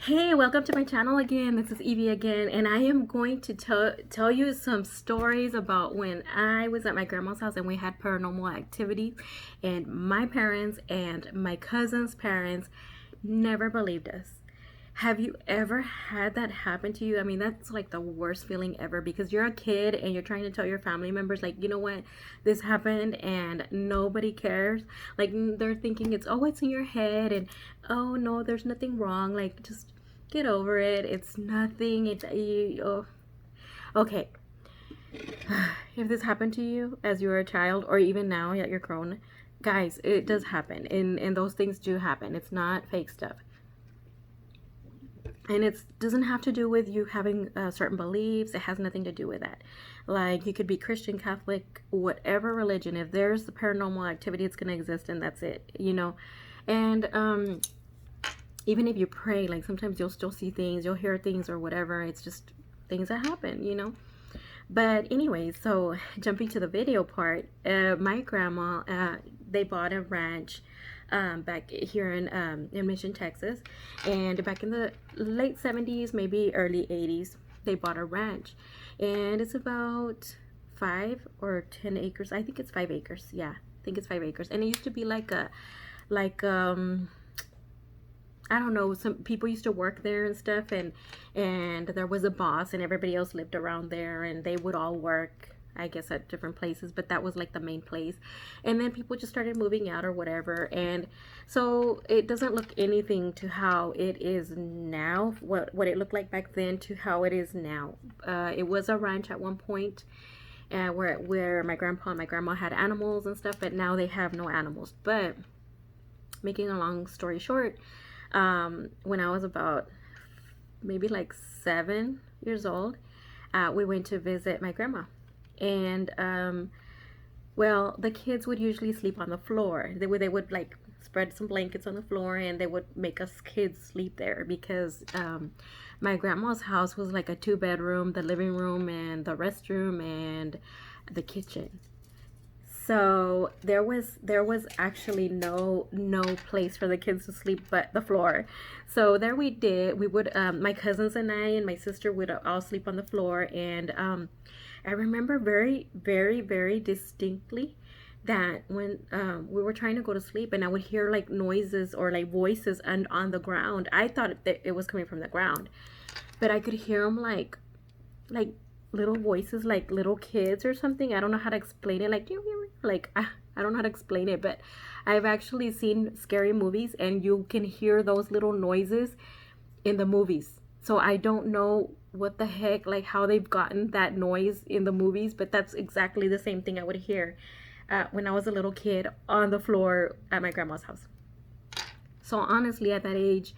Hey, welcome to my channel again. This is Evie again, and I am going to tell you some stories about when I was at my grandma's house and we had paranormal activity, and my parents and my cousin's parents never believed us. Have you ever had that happen to you? I mean, that's like the worst feeling ever because you're a kid and you're trying to tell your family members, like, you know what, this happened and nobody cares. Like, they're thinking it's in your head and, oh no, there's nothing wrong. Like, just get over it. It's nothing. Oh. Okay. If this happened to you as you were a child or even now that you're grown, guys, it does happen. And those things do happen. It's not fake stuff, and it doesn't have to do with you having certain beliefs. It has nothing to do with that. Like, you could be Christian, Catholic, whatever religion. If there's the paranormal activity, it's going to exist, and that's it, and even if you pray, like, sometimes you'll still see things, you'll hear things or whatever. It's just things that happen. But anyway, so jumping to the video part, my grandma, they bought a ranch back here in Mission, Texas, and back in the late 70s, maybe early 80s, they bought a ranch, and it's about 5 or 10 acres. I think it's 5 acres. Yeah, I think it's 5 acres, and it used to be like I don't know, some people used to work there and stuff, and there was a boss and everybody else lived around there, and they would all work, I guess, at different places, but that was like the main place. And then people just started moving out or whatever, and so it doesn't look anything to how it is now, what it looked like back then to how it is now. It was a ranch at one point, where my grandpa and my grandma had animals and stuff, but now they have no animals. But making a long story short, when I was about maybe like 7 years old, we went to visit my grandma. And well, the kids would usually sleep on the floor. They would like spread some blankets on the floor, and they would make us kids sleep there because my grandma's house was like a 2 bedroom, the living room and the restroom and the kitchen. So there was actually no place for the kids to sleep but the floor. So there we would, my cousins and I and my sister would all sleep on the floor. And I remember very, very, very distinctly that when we were trying to go to sleep, and I would hear like noises or like voices on the ground. I thought that it was coming from the ground, but I could hear them like little voices, like little kids or something. I don't know how to explain it. Like I don't know how to explain it, but I've actually seen scary movies and you can hear those little noises in the movies. So I don't know what the heck, like how they've gotten that noise in the movies, but that's exactly the same thing I would hear when I was a little kid on the floor at my grandma's house. So honestly, at that age,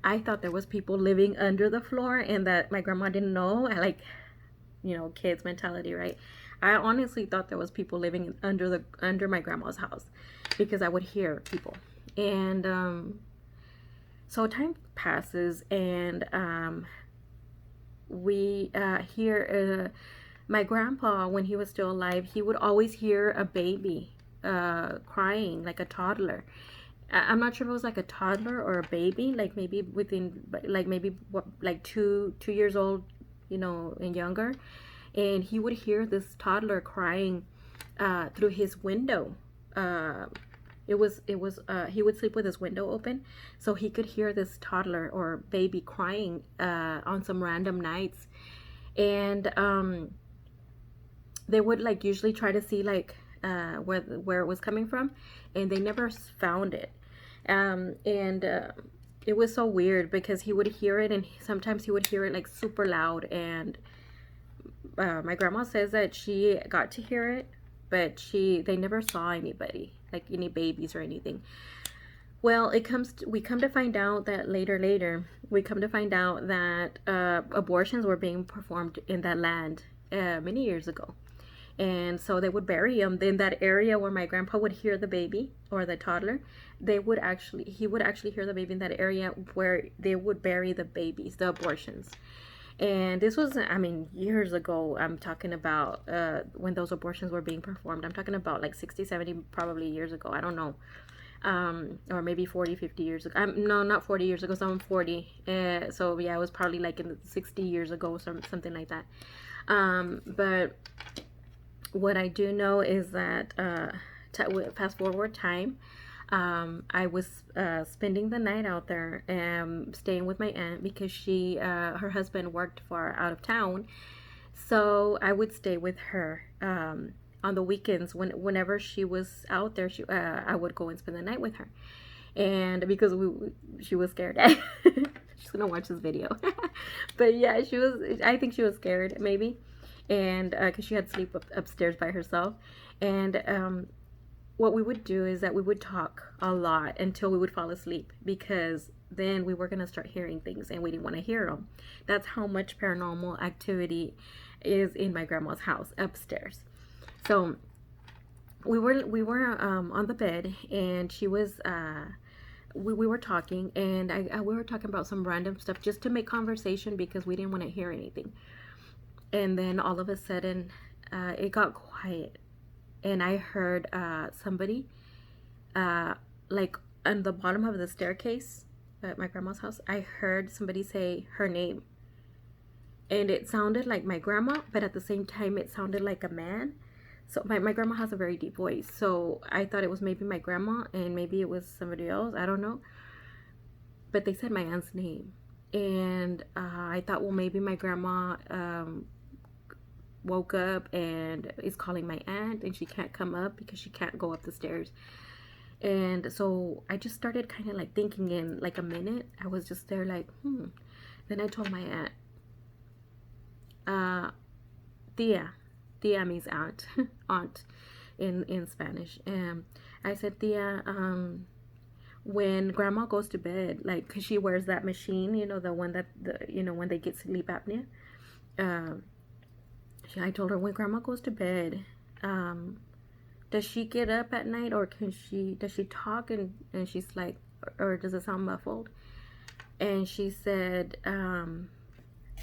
I thought there was people living under the floor and that my grandma didn't know. I like, kids mentality, right? I honestly thought there was people living under my grandma's house because I would hear people. And so time passes, and we hear my grandpa, when he was still alive, he would always hear a baby crying, like a toddler. I'm not sure if it was like a toddler or a baby, like maybe like 2 years old, and younger. And he would hear this toddler crying through his window. He would sleep with his window open, so he could hear this toddler or baby crying on some random nights. And they would like usually try to see like where it was coming from, and they never found it. And it was so weird because he would hear it, and sometimes he would hear it like super loud. And my grandma says that she got to hear it, but they never saw anybody, like any babies or anything. Well, we come to find out that later we come to find out that abortions were being performed in that land many years ago. And so they would bury them in that area where my grandpa would hear the baby or the toddler. He would actually hear the baby in that area where they would bury the babies, the abortions. And this was, I mean, years ago. I'm talking about when those abortions were being performed. I'm talking about like 60, 70 probably years ago. I don't know. or maybe 40, 50 years ago. No, not 40 years ago, so I'm 40. So yeah, it was probably like in the 60 years ago, something like that. But what I do know is that fast forward time, I was spending the night out there, staying with my aunt because her husband worked far out of town. So I would stay with her on the weekends. Whenever she was out there, I would go and spend the night with her. And because she was scared. She's gonna watch this video. But yeah, she was. I think she was scared, maybe, and because she had to sleep upstairs by herself. And what we would do is that we would talk a lot until we would fall asleep, because then we were gonna start hearing things and we didn't want to hear them. That's how much paranormal activity is in my grandma's house upstairs. So we were on the bed, and she was we were talking, and we were talking about some random stuff just to make conversation because we didn't want to hear anything. And then all of a sudden, it got quiet, and I heard somebody, like on the bottom of the staircase at my grandma's house. I heard somebody say her name, and it sounded like my grandma, but at the same time, it sounded like a man. So my grandma has a very deep voice, so I thought it was maybe my grandma, and maybe it was somebody else. I don't know. But they said my aunt's name, and I thought, well, maybe my grandma woke up and is calling my aunt, and she can't come up because she can't go up the stairs. And so I just started kind of like thinking. In like a minute, I was just there like, Then I told my aunt, Tia. Tia means aunt, aunt in Spanish. And I said, Tia, when grandma goes to bed, like, cause she wears that machine, the one that when they get sleep apnea. I told her, when grandma goes to bed, does she get up at night, or does she talk, and she's like, or does it sound muffled? And she said,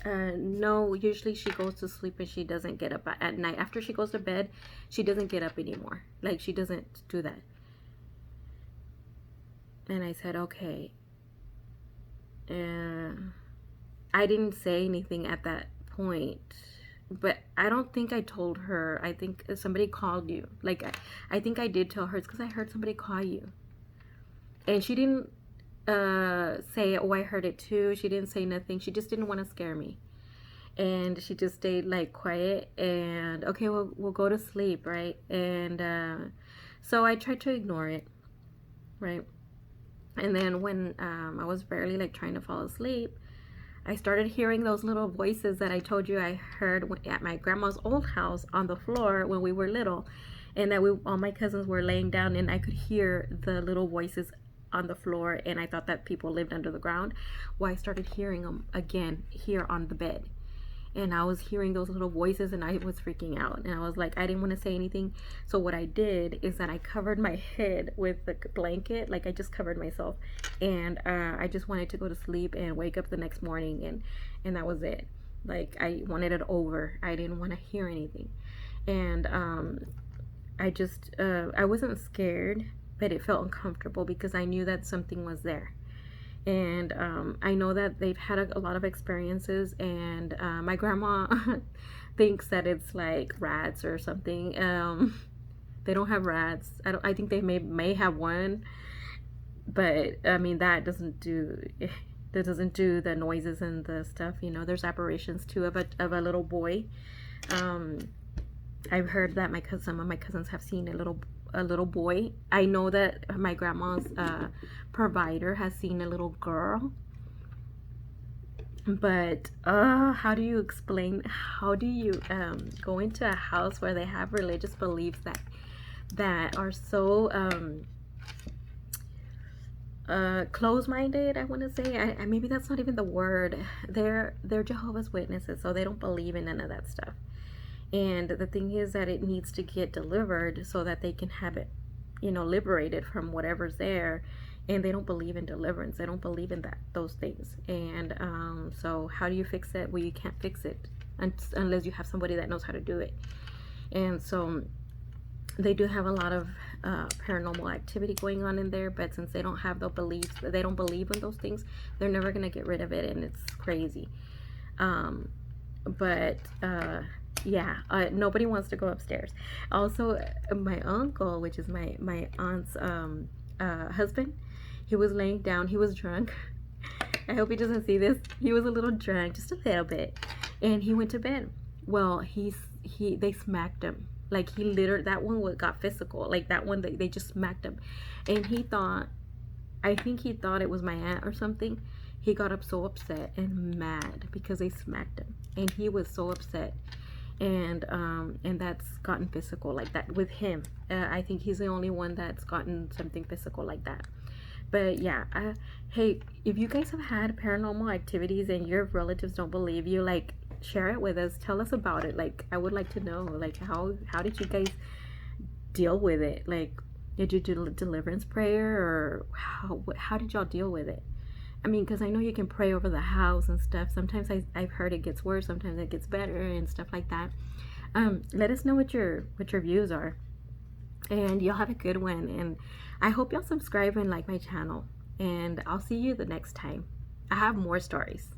no, usually she goes to sleep and she doesn't get up at night. After she goes to bed, she doesn't get up anymore. Like, she doesn't do that. And I said, okay. I didn't say anything at that point, but I don't think I told her. I think somebody called you. Like, I think I did tell her. It's because I heard somebody call you. And she didn't say, oh, I heard it too. She didn't say nothing. She just didn't want to scare me, and she just stayed like quiet. And okay, we'll go to sleep, right? And so I tried to ignore it, right? And then when I was barely like trying to fall asleep, I started hearing those little voices that I told you I heard at my grandma's old house on the floor when we were little, and that all my cousins were laying down, and I could hear the little voices on the floor, and I thought that people lived under the ground. Well, I started hearing them again here on the bed, and I was hearing those little voices, and I was freaking out, and I was like, I didn't want to say anything. So what I did is that I covered my head with the blanket, like I just covered myself, and I just wanted to go to sleep and wake up the next morning, and that was it. Like, I wanted it over. I didn't want to hear anything. And I wasn't scared, but it felt uncomfortable because I knew that something was there. And I know that they've had a lot of experiences, and my grandma thinks that it's like rats or something. They don't have rats. I think they may have one, but I mean, that doesn't do the noises and the stuff. There's apparitions too of a little boy. I've heard that some of my cousins have seen a little boy. I know that my grandma's provider has seen a little girl. But how do you explain? How do you go into a house where they have religious beliefs that are so close-minded? I want to say. Maybe that's not even the word. They're Jehovah's Witnesses, so they don't believe in none of that stuff. And the thing is that it needs to get delivered so that they can have it, liberated from whatever's there. And they don't believe in deliverance. They don't believe in those things. And so how do you fix it? Well, you can't fix it unless you have somebody that knows how to do it. And so they do have a lot of paranormal activity going on in there, but since they don't have the beliefs, they don't believe in those things, they're never gonna get rid of it, and it's crazy. um, but yeah, nobody wants to go upstairs. Also, my uncle, which is my aunt's husband, he was laying down, he was drunk. I hope he doesn't see this. He was a little drunk, just a little bit, and he went to bed. Well, they smacked him. Like, he literally, that one got physical. Like, that one, they just smacked him, and he thought, I think he thought it was my aunt or something. He got up so upset and mad because they smacked him, and he was so upset. And that's gotten physical like that with him. I think he's the only one that's gotten something physical like that. But yeah, hey, if you guys have had paranormal activities and your relatives don't believe you, like, share it with us. Tell us about it. Like, I would like to know, like, how did you guys deal with it? Like, did you do deliverance prayer, or how did y'all deal with it? I mean, because I know you can pray over the house and stuff. Sometimes I've heard it gets worse, sometimes it gets better and stuff like that. Let us know what your views are, and y'all have a good one. And I hope y'all subscribe and like my channel, and I'll see you the next time. I have more stories.